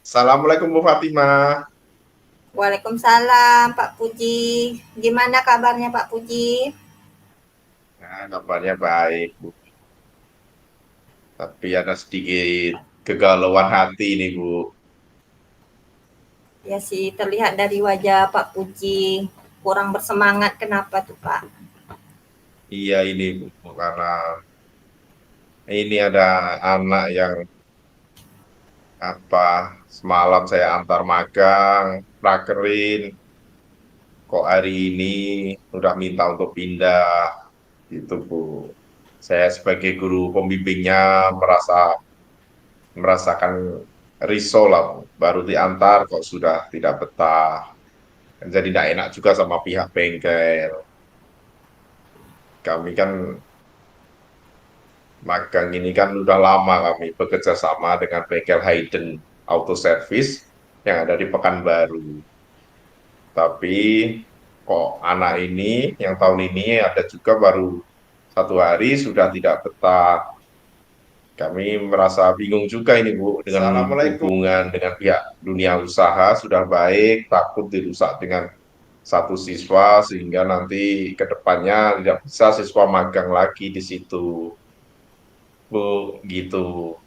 Assalamualaikum Bu Fatimah. Waalaikumsalam Pak Puji. Gimana kabarnya Pak Puji? Nah, kabarnya baik, Bu. Tapi ada sedikit kegalauan hati nih, Bu. Ya sih terlihat dari wajah Pak Puji kurang bersemangat. Kenapa tuh Pak? Iya ini, Bu, karena ini ada anak yang semalam saya antar magang, prakerin, kok hari ini udah minta untuk pindah, gitu, Bu. Saya sebagai guru pembimbingnya merasakan risau lah, Bu. Baru diantar kok sudah tidak betah. Jadi tidak enak juga sama pihak bengkel. Kami kan magang ini kan udah lama kami bekerja sama dengan bengkel Hayden Auto Service yang ada di Pekanbaru. Tapi kok anak ini yang tahun ini ada juga baru 1 hari sudah tidak betah. Kami merasa bingung juga ini Bu dengan hubungan dengan pihak dunia usaha sudah baik, takut dirusak dengan satu siswa sehingga nanti ke depannya tidak bisa siswa magang lagi di situ. Bu, gitu.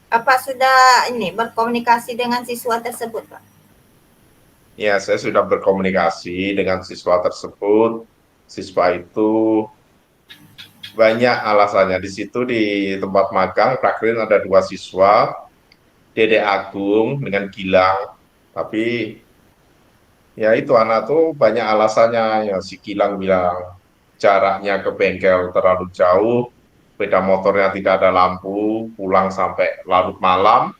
Apa sudah ini berkomunikasi dengan siswa tersebut Pak? Ya, saya sudah berkomunikasi dengan siswa tersebut. Siswa itu banyak alasannya. Di situ di tempat magang, prakrin ada 2 siswa, Dede Agung dengan Gilang. Tapi ya itu anak tuh banyak alasannya. Ya, si Gilang bilang jaraknya ke bengkel terlalu jauh, sepeda motornya tidak ada lampu, pulang sampai larut malam,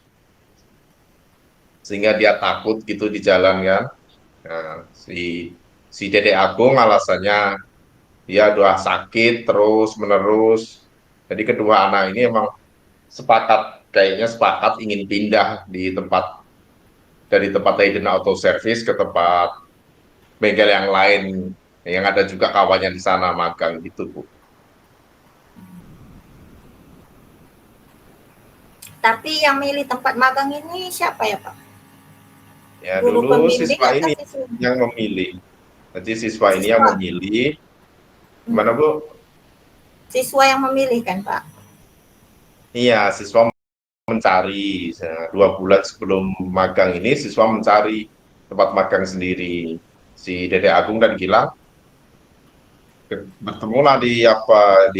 sehingga dia takut gitu di jalan kan. Nah, si Dede Agung alasannya dia udah sakit terus menerus. Jadi kedua anak ini emang kayaknya sepakat ingin pindah dari tempat Hayden Auto Service ke tempat bengkel yang lain yang ada juga kawannya di sana magang gitu Bu. Tapi yang milih tempat magang ini siapa ya Pak? Ya Guru dulu pembimbing siswa atau ini siswa? yang memilih. Jadi siswa ini yang Siswa. memilih. Gimana Hmm. Bu? Siswa yang memilih kan Pak? Iya, siswa mencari 2 bulan sebelum magang ini siswa mencari tempat magang sendiri. Si Dede Agung dan Gilang bertemulah di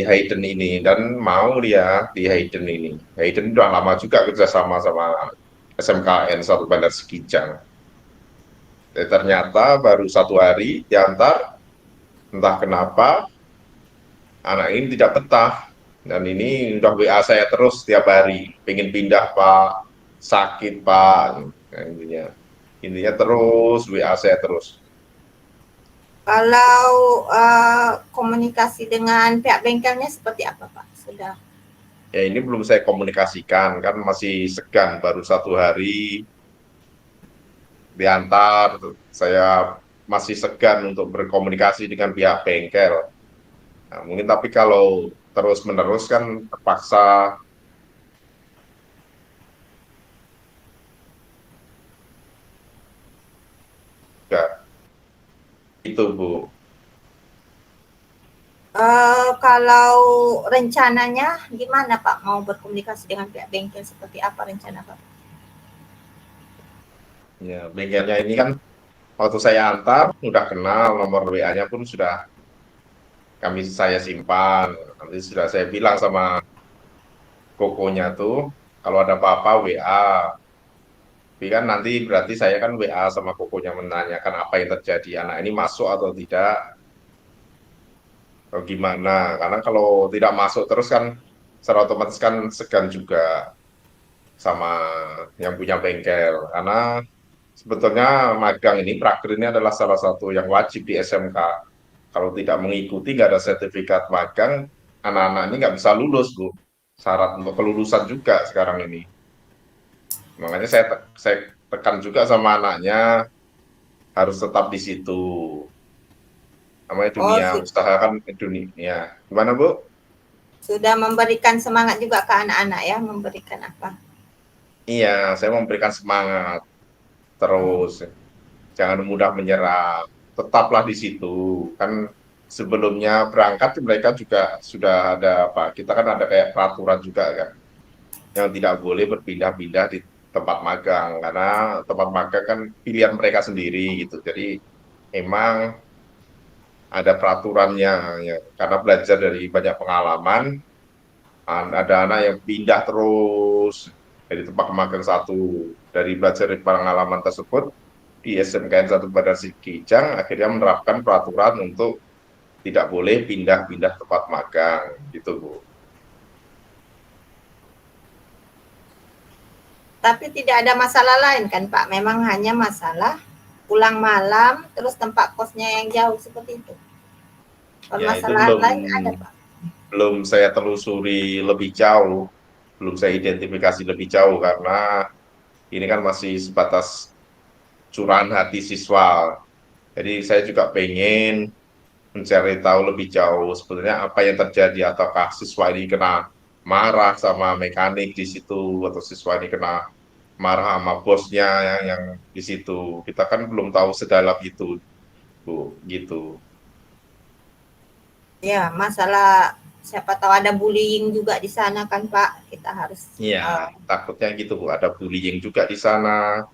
Hayden ini dan mau dia di Hayden ini. Hayden udah lama juga kerjasama sama SMKN Satu Bandar Sekijang. Ternyata baru 1 hari diantar, entah kenapa anak ini tidak betah dan ini udah WA saya terus setiap hari, pengen pindah Pak, sakit Pak, nah, intinya terus WA saya terus. Kalau komunikasi dengan pihak bengkelnya seperti apa Pak? Sudah. Ya ini belum saya komunikasikan, kan masih segan, baru 1 hari diantar, saya masih segan untuk berkomunikasi dengan pihak bengkel. Nah, mungkin tapi kalau terus-menerus kan terpaksa juga. Itu Bu. Kalau rencananya gimana Pak? Mau berkomunikasi dengan pihak bengkel seperti apa rencana Pak? Ya, bengkelnya ini kan waktu saya antar udah kenal nomor WA-nya pun sudah saya simpan. Nanti sudah saya bilang sama kokonya tuh kalau ada apa-apa WA. Tapi kan nanti berarti saya kan WA sama kokonya menanyakan apa yang terjadi, anak ini masuk atau tidak, atau gimana. Karena kalau tidak masuk terus kan secara otomatis kan segan juga sama yang punya bengkel. Karena sebetulnya magang ini, praker ini adalah salah satu yang wajib di SMK. Kalau tidak mengikuti, nggak ada sertifikat magang, anak-anak ini nggak bisa lulus, Bu. Syarat untuk kelulusan juga sekarang ini. Makanya saya tekan juga sama anaknya, harus tetap di situ. Namanya Oh, dunia usaha kan dunia. Gimana, Bu? sudah memberikan semangat juga ke anak-anak ya, memberikan apa? iya, saya memberikan semangat terus, jangan mudah menyerah, tetaplah di situ. Kan sebelumnya berangkat mereka juga sudah ada apa? Kita kan ada kayak peraturan juga kan, yang tidak boleh berpindah-pindah di tempat magang karena tempat magang kan pilihan mereka sendiri gitu. Jadi emang ada peraturannya ya. Karena belajar dari banyak pengalaman, ada anak yang pindah terus dari tempat magang satu, dari belajar dari pengalaman tersebut di SMKN 1 Bandar Kijang akhirnya menerapkan peraturan untuk tidak boleh pindah-pindah tempat magang gitu Bu. Tapi tidak ada masalah lain kan Pak? Memang hanya masalah pulang malam terus tempat kosnya yang jauh seperti itu. Ya itu Permasalahan belum lain ada Pak? belum saya telusuri lebih jauh, belum saya identifikasi lebih jauh karena ini kan masih sebatas curahan hati siswa. Jadi saya juga pengen mencari tahu lebih jauh sebenarnya apa yang terjadi, ataukah siswa ini kena marah sama mekanik di situ, atau siswa ini kena marah sama bosnya yang di situ. Kita kan belum tahu sedalam itu, Bu, gitu. Ya, masalah siapa tahu ada bullying juga di sana kan Pak. Kita harus Iya, takutnya gitu, Bu. Ada bullying juga di sana.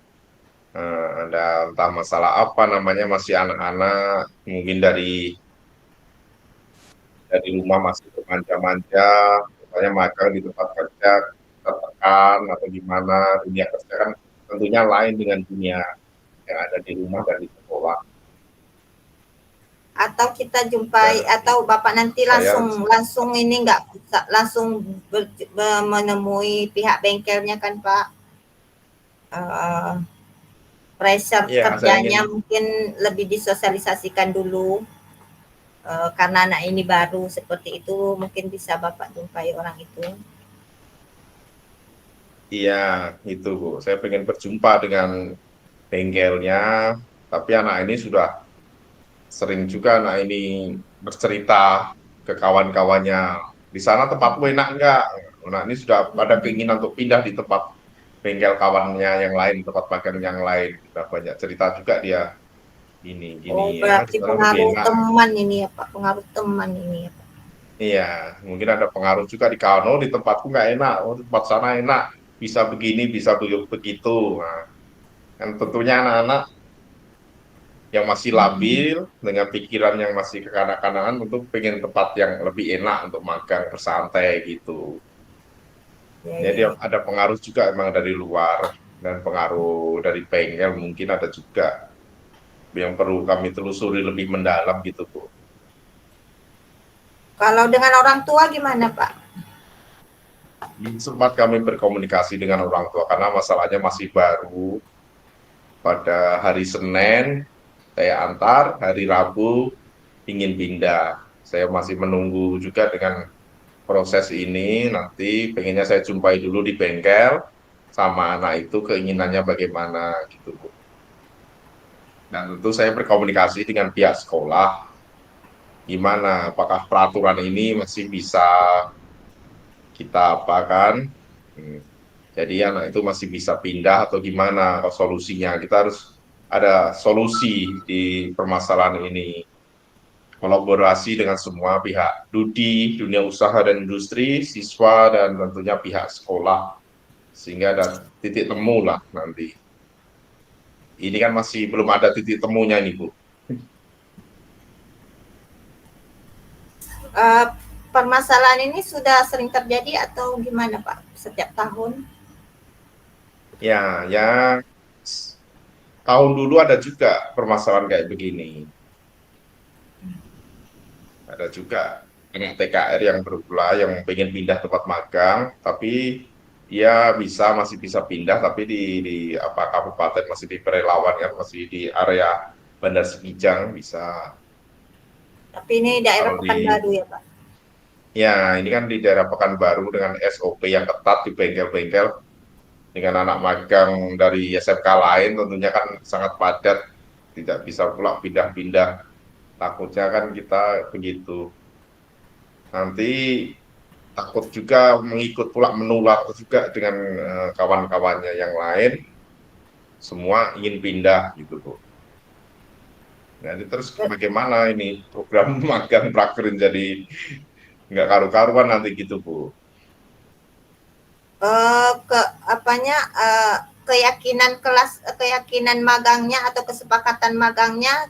Ada entah masalah apa namanya, masih anak-anak, mungkin dari rumah masih bermanja-manja, misalnya magang di tempat kerja tertekan atau gimana. Dunia kerja kan tentunya lain dengan dunia yang ada di rumah dan di sekolah. atau kita jumpai Dan atau Bapak nanti saya, langsung langsung ini nggak langsung menemui pihak bengkelnya kan Pak. Uh, Pressure ya saya ingin, kerjanya mungkin lebih disosialisasikan dulu. Karena anak ini baru seperti itu mungkin bisa Bapak jumpai orang itu. iya itu Bu, saya ingin berjumpa dengan bengkelnya, tapi anak ini sudah sering juga anak ini bercerita ke kawan-kawannya, di sana tempatmu enak enggak? Nah ini sudah pada keinginan untuk pindah di tempat bengkel kawannya yang lain, tempat magang yang lain. Sudah banyak cerita juga dia, ini Oh, gini ya, di berarti sana lebih pengaruh enak. teman ini ya Pak, pengaruh teman ini ya Pak. Iya, mungkin ada pengaruh juga di Kano, di tempatku nggak enak, oh, di tempat sana enak, bisa begini, bisa begitu. Nah, kan tentunya anak-anak yang masih labil dengan pikiran yang masih kekanak-kanakan untuk pengen tempat yang lebih enak untuk magang bersantai gitu. Ya, Jadi ya, ya. ada pengaruh juga emang dari luar, dan pengaruh dari bengkel mungkin ada juga yang perlu kami telusuri lebih mendalam gitu Bu. Kalau dengan orang tua gimana Pak? Sempat kami berkomunikasi dengan orang tua karena masalahnya masih baru. Pada hari Senin saya antar, hari Rabu ingin pindah. Saya masih menunggu juga dengan proses ini, nanti pengennya saya jumpai dulu di bengkel sama anak itu keinginannya bagaimana gitu Bu. Dan tentu saya berkomunikasi dengan pihak sekolah, gimana apakah peraturan ini masih bisa kita apakan. Jadi anak itu masih bisa pindah atau gimana solusinya. Kita harus ada solusi di permasalahan ini. Kolaborasi dengan semua pihak, Dudi, dunia usaha dan industri, siswa, dan tentunya pihak sekolah. Sehingga ada titik temu lah nanti. Ini kan masih belum ada titik temunya nih, Bu. Uh, Permasalahan ini sudah sering terjadi atau gimana Pak? Setiap tahun? Ya, ya tahun dulu ada juga permasalahan kayak begini. Ada juga anak TKR yang berulah yang pengen pindah tempat magang, tapi dia masih bisa pindah, tapi di apa kabupaten masih di Perelawan kan, masih di area Bandar Sekijang bisa. Tapi ini daerah Kalau di Pekanbaru ya Pak? Ya ini kan di daerah Pekanbaru dengan SOP yang ketat di bengkel-bengkel, dengan anak magang dari SMK lain tentunya kan sangat padat, tidak bisa pula pindah-pindah. Takutnya kan kita begitu. Nanti takut juga mengikut pula menular juga dengan kawan-kawannya yang lain, semua ingin pindah gitu Bu. Jadi terus bagaimana ini program magang prakerin jadi nggak karu-karuan nanti gitu Bu. Ke apanya, keyakinan magangnya atau kesepakatan magangnya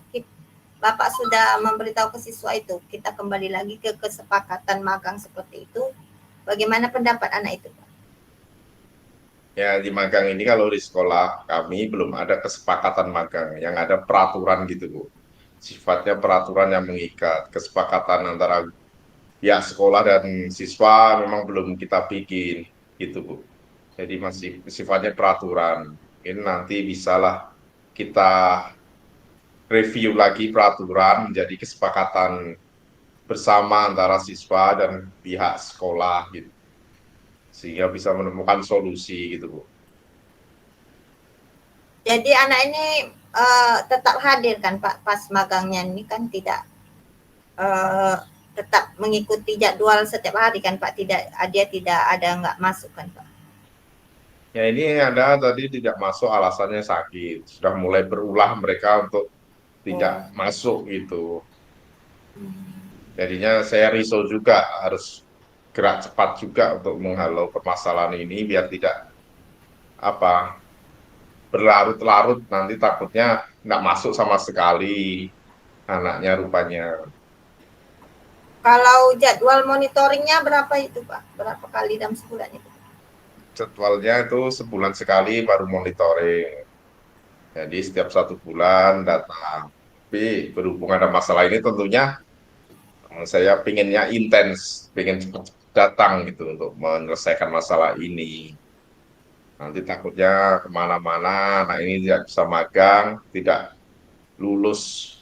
Bapak sudah memberitahu ke siswa itu, kita kembali lagi ke kesepakatan magang seperti itu. Bagaimana pendapat anak itu, Pak? Ya di magang ini kalau di sekolah kami belum ada kesepakatan magang, yang ada peraturan gitu Bu. Sifatnya peraturan yang mengikat, kesepakatan antara pihak sekolah dan siswa memang belum kita bikin gitu Bu. Jadi masih sifatnya peraturan. Ini nanti bisalah kita review lagi peraturan menjadi kesepakatan bersama antara siswa dan pihak sekolah gitu. Sehingga bisa menemukan solusi gitu Bu. Jadi anak ini tetap hadir kan Pak pas magangnya ini kan tidak uh, tetap mengikuti jadwal setiap hari kan Pak, tidak dia tidak ada nggak masuk kan Pak? Ya ini ada tadi tidak masuk alasannya sakit. Sudah mulai berulah mereka untuk tidak Oh. masuk gitu. Jadinya saya risau juga harus gerak cepat juga untuk menghalau permasalahan ini biar tidak apa berlarut-larut nanti takutnya nggak masuk sama sekali anaknya rupanya. Kalau jadwal monitoringnya berapa itu Pak? Berapa kali dalam sebulan itu? Jadwalnya itu sebulan sekali baru monitoring. Jadi setiap 1 bulan datang. Tapi berhubung ada masalah ini tentunya saya pinginnya intens, pengen cepat datang gitu untuk menyelesaikan masalah ini. Nanti takutnya kemana-mana, nah ini tidak bisa magang, tidak lulus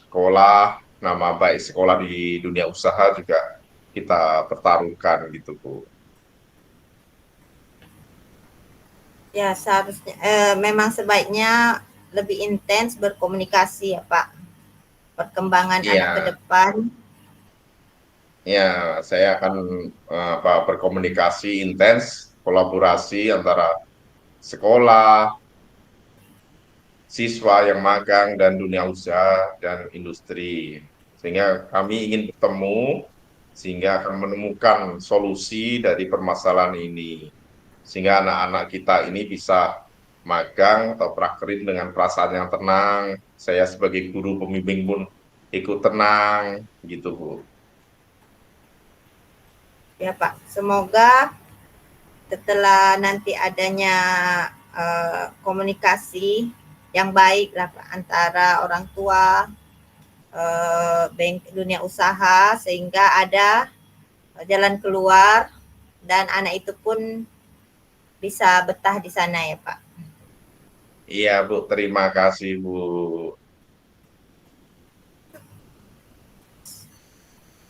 sekolah, nama baik sekolah di dunia usaha juga kita pertaruhkan gitu Bu. Ya seharusnya memang sebaiknya lebih intens berkomunikasi ya Pak. Perkembangan anak ke Iya, depan. ya saya akan berkomunikasi intens, kolaborasi antara sekolah, siswa yang magang dan dunia usaha dan industri. Sehingga kami ingin bertemu sehingga akan menemukan solusi dari permasalahan ini. Sehingga anak-anak kita ini bisa magang atau prakerin dengan perasaan yang tenang. Saya sebagai guru pembimbing pun ikut tenang, gitu Bu. Ya Pak, semoga setelah nanti adanya komunikasi yang baik lah Pak, antara orang tua, dunia usaha sehingga ada jalan keluar dan anak itu pun bisa betah di sana ya Pak. Iya Bu, terima kasih Bu.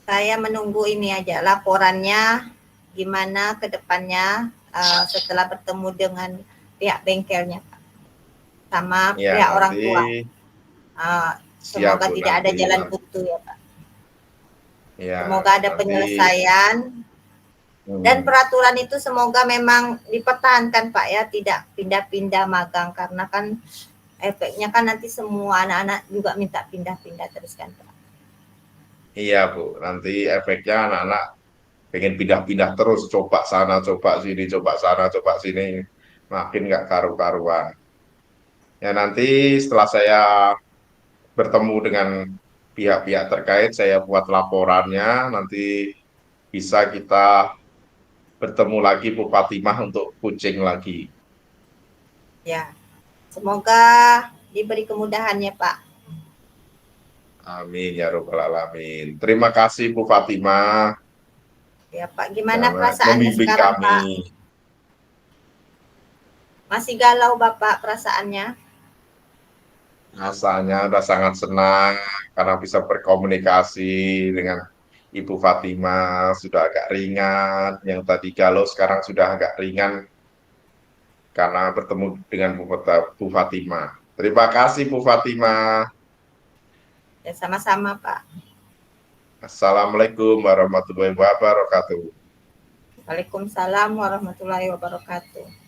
Saya menunggu ini aja laporannya gimana ke depannya setelah bertemu dengan pihak bengkelnya Pak, sama Ya pihak orang nanti tua. siap Semoga Bu tidak ada nanti. jalan buntu ya Pak. Ya Semoga ada nanti. penyelesaian dan peraturan itu semoga memang dipertahankan Pak ya, tidak pindah-pindah magang karena kan efeknya kan nanti semua anak-anak juga minta pindah-pindah terus kan Pak. Iya Bu, nanti efeknya anak-anak pengen pindah-pindah terus, coba sana, coba sini, coba sana, coba sini, makin nggak karu-karuan. Ya nanti setelah saya bertemu dengan pihak-pihak terkait, saya buat laporannya, nanti bisa kita bertemu lagi Bu Fatimah untuk coaching lagi. Ya, semoga diberi kemudahan ya Pak. Amin ya robbal alamin. Terima kasih Bu Fatimah Ya Pak, gimana karena perasaannya membimbing sekarang kami. Pak? Masih galau Bapak perasaannya? Rasanya udah sangat senang karena bisa berkomunikasi dengan Ibu Fatimah, sudah agak ringan. Yang tadi galau sekarang sudah agak ringan karena bertemu dengan Bu Fatimah. Terima kasih Bu Fatimah. Ya sama-sama Pak. Assalamualaikum warahmatullahi wabarakatuh. Waalaikumsalam warahmatullahi wabarakatuh.